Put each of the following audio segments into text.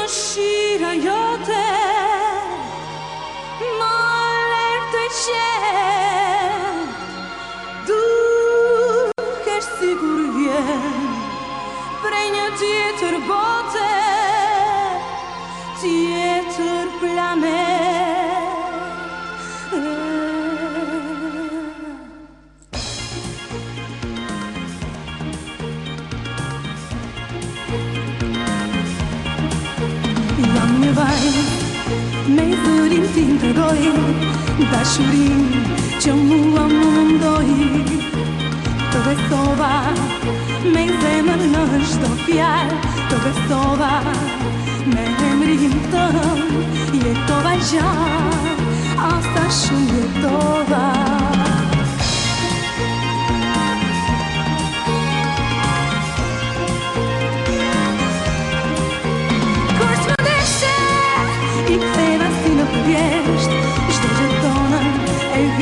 Mëshira jote më lërë të qenë, duke sigur vjen prej një tjetër bote, tjetër planet. Jam një vaj, me zërin tim të roj, dashurin që mua më mundoj. Të besova, me zemër në çdo fjalë, të besova, me emrin tënd, jetova gjatë, asa shumë jetova.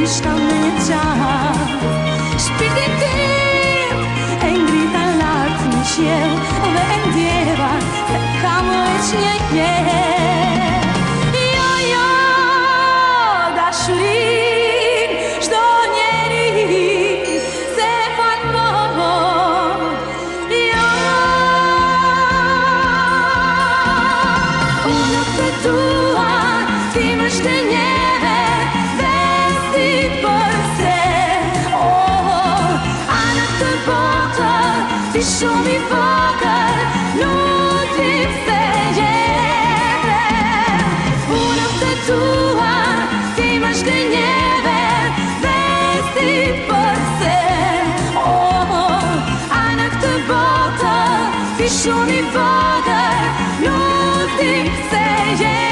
Ishka me një qatë, shpirtin tim e ngrita lartë në qiell, dhe e ndjeva se kam veç një jetë. Jo, dashurin, çdo njeri se falmon. Jo, unë nuk të dua, ti më shkënjeve, ti shumë i vogël, nuk di pse jete. Unë nuk të dua, ti më shkënjeve, dhe si përse. A në këtë botë, ti shumë i vogël, nuk di pse jete.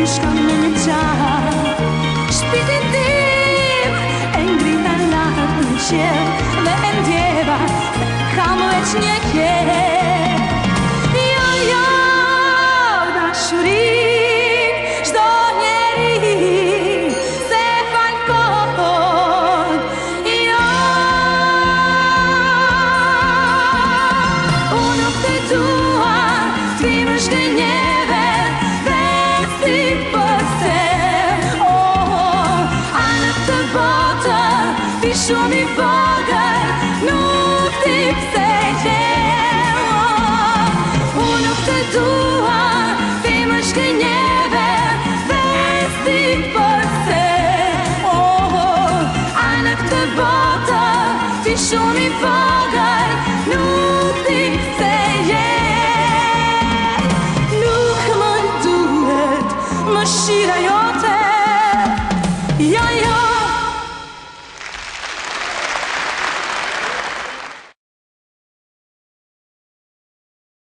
Ishka me një qatë, shpirtin tim e ngrita lartë në qiell, dhe e ndjeva se kam veç një jetë. Jo, dashurin, çdo njeri se falkon. Jo, unë nuk të dua, ti më shkënjeve, ti shumë i vogël, nuk di pse jete. Unë nuk të dua, ti më shkënjeve, dhe si përse. A në këtë botë, ti shumë i vogël, nuk di pse jete. Nuk më duhet mëshira jote, jo.